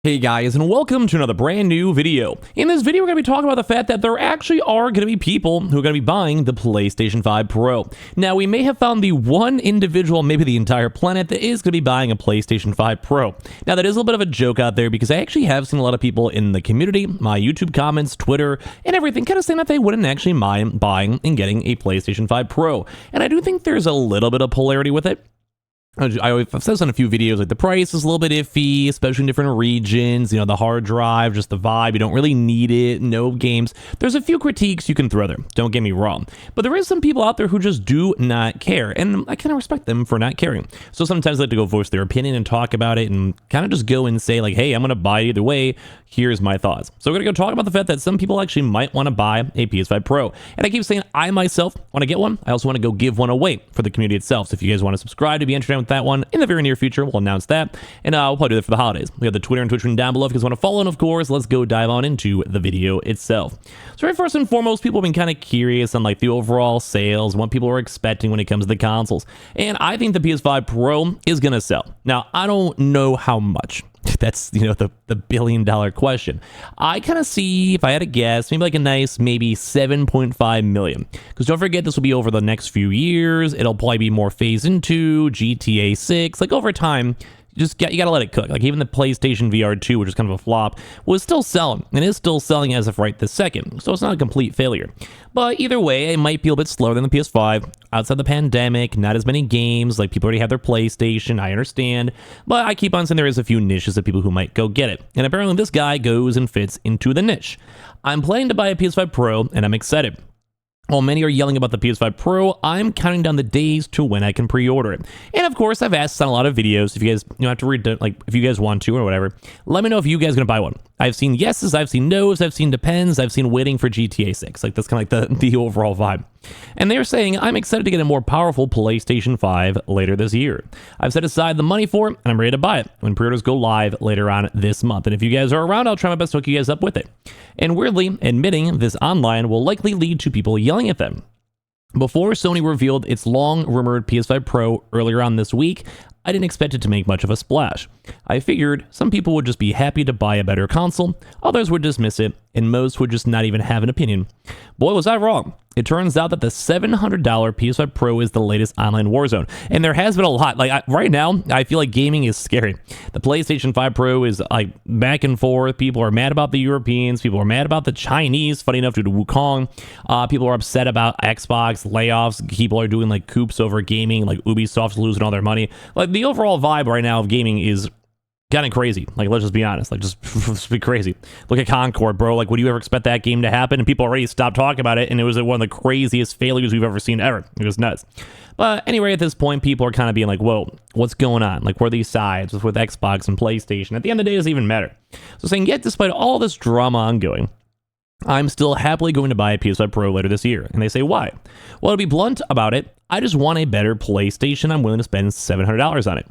Hey guys, and welcome to another brand new video. In this video, we're going to be talking about the fact that there actually are going to be people who are going to be buying the PlayStation 5 Pro. Now, we may have found the one individual, maybe the entire planet, that is going to be buying a PlayStation 5 Pro. Now, that is a little bit of a joke out there because I actually have seen a lot of people in the community, my YouTube comments, Twitter, and everything kind of saying that they wouldn't actually mind buying and getting a PlayStation 5 Pro. And I do think there's a little bit of polarity with it. I've said this on a few videos, like the price is a little bit iffy, especially in different regions, you know, the hard drive, just the vibe, you don't really need it, no games. There's a few critiques you can throw there, don't get me wrong. But there is some people out there who just do not care, and I kind of respect them for not caring. So sometimes I like to go voice their opinion and talk about it and kind of just go and say like, hey, I'm going to buy it either way, here's my thoughts. So we're going to go talk about the fact that some people actually might want to buy a PS5 Pro. And I keep saying I myself want to get one. I also want to go give one away for the community itself. So if you guys want to subscribe to be entertained with that one in the very near future, we'll announce that, and we'll probably do that for the holidays. We have the Twitter and Twitch link down below if you guys want to follow, and of course, let's go dive on into the video itself. So right, first and foremost, people have been kind of curious on like the overall sales, what people are expecting when it comes to the consoles, and I think the PS5 Pro is gonna sell. Now, I don't know how much. That's, you know, the billion-dollar question. I kind of see, if I had to guess, maybe like a nice, maybe 7.5 million. Because don't forget, this will be over the next few years. It'll probably be more phased into GTA 6. Like, over time, you gotta let it cook. Like, even the PlayStation VR 2, which is kind of a flop, was still selling, and is still selling as of right this second. So it's not a complete failure. But either way, it might be a little bit slower than the PS5. Outside the pandemic, not as many games, like people already have their PlayStation, I understand. But I keep on saying there is a few niches of people who might go get it. And apparently this guy goes and fits into the niche. I'm planning to buy a PS5 Pro, and I'm excited. While many are yelling about the PS5 Pro, I'm counting down the days to when I can pre-order it. And of course, I've asked on a lot of videos, if you guys have to read, like, if you guys want to or whatever, let me know if you guys are going to buy one. I've seen yeses, I've seen nos, I've seen depends, I've seen waiting for GTA 6. Like, that's kind of like the overall vibe. And they're saying, I'm excited to get a more powerful PlayStation 5 later this year. I've set aside the money for it, and I'm ready to buy it when pre-orders go live later on this month. And if you guys are around, I'll try my best to hook you guys up with it. And weirdly, admitting this online will likely lead to people yelling at them. Before Sony revealed its long-rumored PS5 Pro earlier on this week, I didn't expect it to make much of a splash. I figured some people would just be happy to buy a better console, others would dismiss it, and most would just not even have an opinion. Boy, was I wrong. It turns out that the $700 PS5 Pro is the latest online war zone. And there has been a lot. Like, right now, I feel like gaming is scary. The PlayStation 5 Pro is like back and forth. People are mad about the Europeans. People are mad about the Chinese, funny enough, due to Wukong. People are upset about Xbox layoffs. People are doing like coups over gaming, like Ubisoft's losing all their money. Like, the overall vibe right now of gaming is kind of crazy. Like, let's just be honest. Like, just be crazy. Look at Concord, bro. Like, would you ever expect that game to happen? And people already stopped talking about it, and it was one of the craziest failures we've ever seen ever. It was nuts. But anyway, at this point, people are kind of being like, whoa, what's going on? Like, where are these sides with Xbox and PlayStation? At the end of the day, it doesn't even matter. So saying, yet, despite all this drama ongoing, I'm still happily going to buy a PS5 Pro later this year. And they say, why? Well, to be blunt about it, I just want a better PlayStation. I'm willing to spend $700 on it.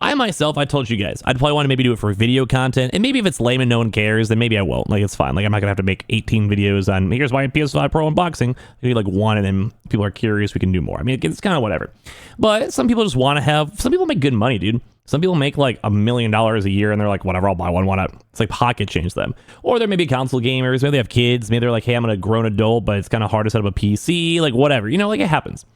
I myself, I told you guys, I'd probably want to maybe do it for video content. And maybe if it's lame and no one cares, then maybe I won't. Like, it's fine. Like, I'm not going to have to make 18 videos on, here's my PS5 Pro unboxing. I do like one, and then people are curious, we can do more. I mean, it's kind of whatever. But some people just want to have, some people make good money, dude. Some people make like $1 million a year, and they're like, whatever, I'll buy one. Why not? It's like pocket change them. Or they're maybe console gamers. Maybe they have kids. Maybe they're like, hey, I'm a grown adult, but it's kind of hard to set up a PC. Like, whatever. You know, like, it happens.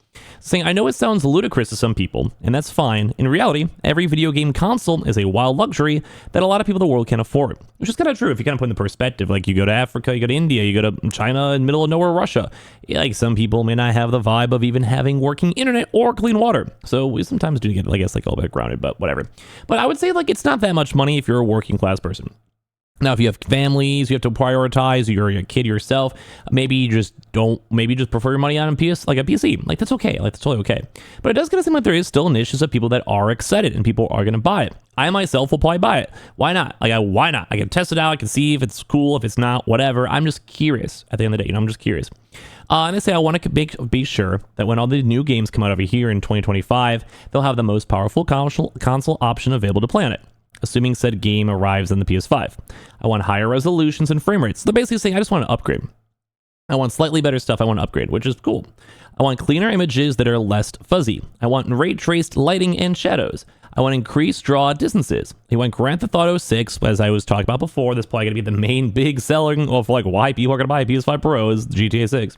Saying, I know it sounds ludicrous to some people, and that's fine. In reality, every video game console is a wild luxury that a lot of people in the world can't afford. Which is kind of true if you kind of put in the perspective. Like, you go to Africa, you go to India, you go to China, in the middle of nowhere, Russia. Like, some people may not have the vibe of even having working internet or clean water. So we sometimes do get, I guess, like a little bit grounded, but whatever. But I would say, like, it's not that much money if you're a working class person. Now, if you have families, you have to prioritize, you're a kid yourself, maybe you just prefer your money on a PC. Like, that's okay. Like, that's totally okay. But it does kind of seem like there is still niches of people that are excited and people are going to buy it. I myself will probably buy it. Why not? Like, why not? I can test it out. I can see if it's cool, if it's not, whatever. I'm just curious at the end of the day. You know, I'm just curious. And they say I want to be sure that when all the new games come out over here in 2025, they'll have the most powerful console option available to play on it, assuming said game arrives on the PS5. I want higher resolutions and frame rates. They're basically saying, I just want to upgrade. I want slightly better stuff. I want to upgrade, which is cool. I want cleaner images that are less fuzzy. I want ray traced lighting and shadows. I want increased draw distances. I want Grand Theft Auto 6, as I was talking about before. This is probably going to be the main big selling of like why people are going to buy a PS5 Pro is GTA 6.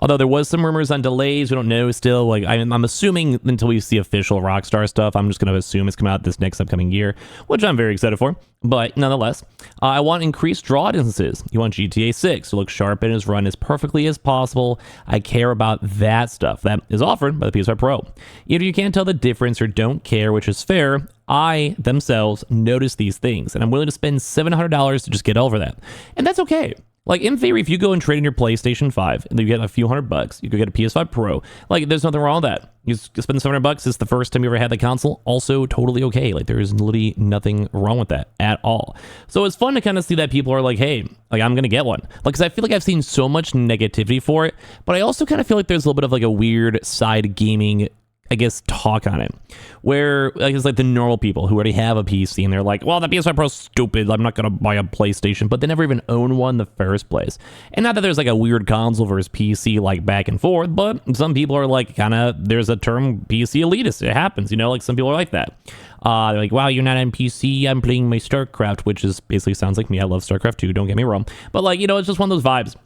Although there was some rumors on delays, we don't know still. Like I'm assuming until we see official Rockstar stuff, I'm just going to assume it's coming out this next upcoming year, which I'm very excited for. But nonetheless, I want increased draw distances. You want GTA 6 to look sharp and is run as perfectly as possible. I care about that stuff. That is offered by the PS5 Pro. If you can't tell the difference or don't care, which is fair, I themselves notice these things, and I'm willing to spend $700 to just get over that. And that's okay. Like, in theory, if you go and trade in your PlayStation 5 and you get a few $100, you could get a PS5 Pro. Like, there's nothing wrong with that. You spend $700, it's the first time you ever had the console. Also, totally okay. Like, there is literally nothing wrong with that at all. So it's fun to kind of see that people are like, hey, like, I'm going to get one. Like, because I feel like I've seen so much negativity for it, but I also kind of feel like there's a little bit of like a weird side gaming, I guess, talk on it, where like it's like the normal people who already have a PC and they're like, well, the PS5 Pro's stupid, I'm not gonna buy a PlayStation, but they never even own one in the first place. And not that there's like a weird console versus PC like back and forth, but some people are like kind of, there's a term PC elitist. It happens, you know, like some people are like that. They're like, wow, you're not on PC, I'm playing my StarCraft, which is basically sounds like me. I love StarCraft too, don't get me wrong, but like, you know, it's just one of those vibes.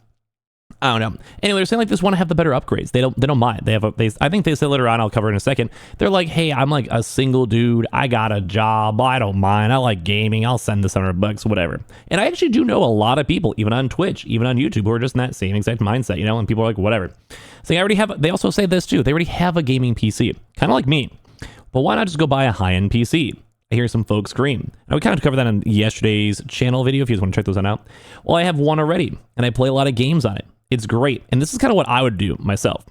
I don't know. Anyway, they're saying like just want to have the better upgrades. They don't mind. I think they said later on, I'll cover in a second. They're like, hey, I'm like a single dude. I got a job. I don't mind. I like gaming. I'll send this $100, whatever. And I actually do know a lot of people, even on Twitch, even on YouTube, who are just in that same exact mindset, you know, and people are like, whatever. So they also say this too. They already have a gaming PC, kind of like me. But why not just go buy a high-end PC? I hear some folks scream. And we kind of covered that on yesterday's channel video, if you guys want to check those out. Well, I have one already, and I play a lot of games on it. It's great. And this is kind of what I would do myself.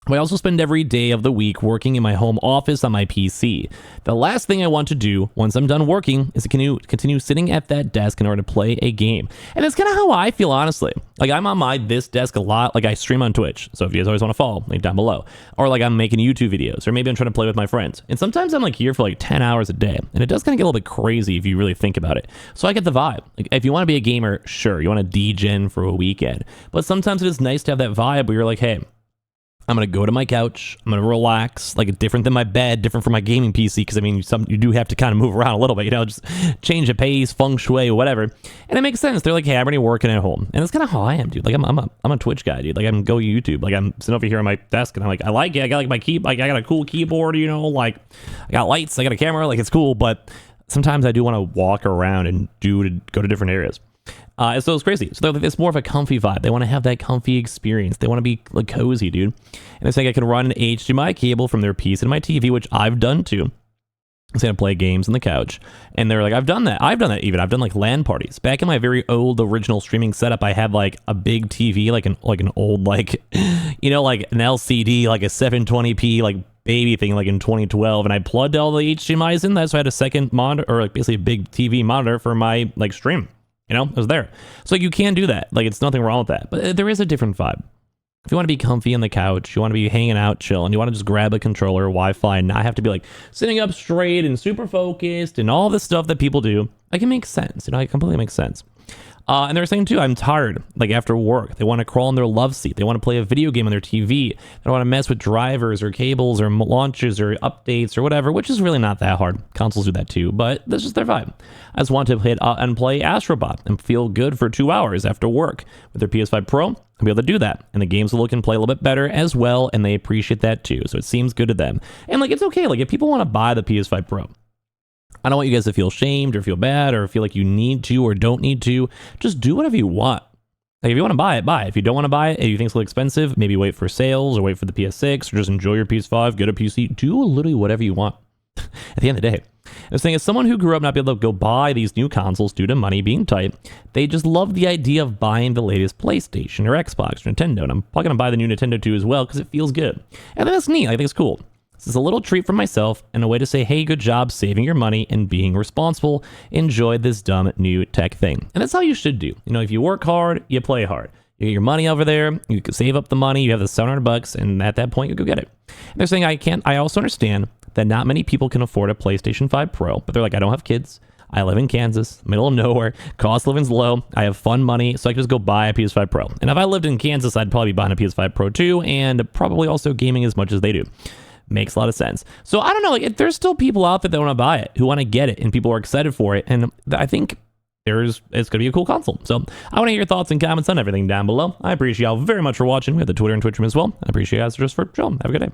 I also spend every day of the week working in my home office on my PC. The last thing I want to do once I'm done working is to continue sitting at that desk in order to play a game. And that's kind of how I feel, honestly. Like, I'm on this desk a lot. Like, I stream on Twitch. So if you guys always want to follow, link down below. Or like I'm making YouTube videos, or maybe I'm trying to play with my friends. And sometimes I'm like here for like 10 hours a day. And it does kind of get a little bit crazy if you really think about it. So I get the vibe. Like, if you want to be a gamer, sure, you want to degen for a weekend. But sometimes it is nice to have that vibe where you're like, hey, I'm going to go to my couch, I'm going to relax, like different than my bed, different from my gaming PC, because I mean, you do have to kind of move around a little bit, you know, just change the pace, feng shui, whatever. And it makes sense. They're like, hey, I'm already working at home. And that's kind of how I am, dude. Like, I'm a Twitch guy, dude. Like, I'm going YouTube. Like, I'm sitting over here on my desk, and I'm like, I like it. I got like my like I got a cool keyboard, you know, like I got lights, I got a camera, like it's cool. But sometimes I do want to walk around and go to different areas. So it's crazy. So it's more of a comfy vibe. They want to have that comfy experience. They want to be like cozy, dude. And it's like I can run an HDMI cable from their PC to my TV, which I've done too. I'm saying I play games on the couch. And they're like, I've done that even. I've done like LAN parties. Back in my very old original streaming setup, I had like a big TV, like an old, like, you know, like an LCD, like a 720p, like baby thing, like in 2012. And I plugged all the HDMIs in that. So I had a second monitor, or like basically a big TV monitor for my like stream. You know, it was there. So you can do that. Like, it's nothing wrong with that. But there is a different vibe. If you want to be comfy on the couch, you want to be hanging out, chilling, you want to just grab a controller, Wi-Fi, and not have to be like sitting up straight and super focused and all this stuff that people do, like, it makes sense. You know, it completely makes sense. And they're saying too, I'm tired, like after work. They want to crawl in their love seat. They want to play a video game on their TV. They don't want to mess with drivers or cables or launches or updates or whatever, which is really not that hard. Consoles do that too, but that's just their vibe. I just want to hit and play Astrobot and feel good for 2 hours after work. With their PS5 Pro, I'll be able to do that. And the games will look and play a little bit better as well, and they appreciate that too. So it seems good to them. And like, it's okay. Like, if people want to buy the PS5 Pro, I don't want you guys to feel shamed or feel bad or feel like you need to or don't need to. Just do whatever you want. Like, if you want to buy it, buy it. If you don't want to buy it and you think it's a little expensive, maybe wait for sales or wait for the PS6 or just enjoy your PS5, get a PC. Do literally whatever you want. At the end of the day, I'm saying, as someone who grew up not being able to go buy these new consoles due to money being tight, they just love the idea of buying the latest PlayStation or Xbox or Nintendo. And I'm probably going to buy the new Nintendo too as well because it feels good. And that's neat. I think it's cool. This is a little treat for myself and a way to say, hey, good job saving your money and being responsible. Enjoy this dumb new tech thing. And that's how you should do. You know, if you work hard, you play hard. You get your money over there, you can save up the money, you have the $700, and at that point, you go get it. And they're saying, I also understand that not many people can afford a PlayStation 5 Pro, but they're like, I don't have kids. I live in Kansas, middle of nowhere, cost of living's low, I have fun money, so I can just go buy a PS5 Pro. And if I lived in Kansas, I'd probably be buying a PS5 Pro too, and probably also gaming as much as they do. Makes a lot of sense. So I don't know, like, there's still people out there that want to buy it, who want to get it, and people are excited for it, and I think it's going to be a cool console. So I want to hear your thoughts and comments on everything down below. I appreciate y'all very much for watching. We have the Twitter and Twitch room as well. I appreciate you guys just for chilling. Have a good day.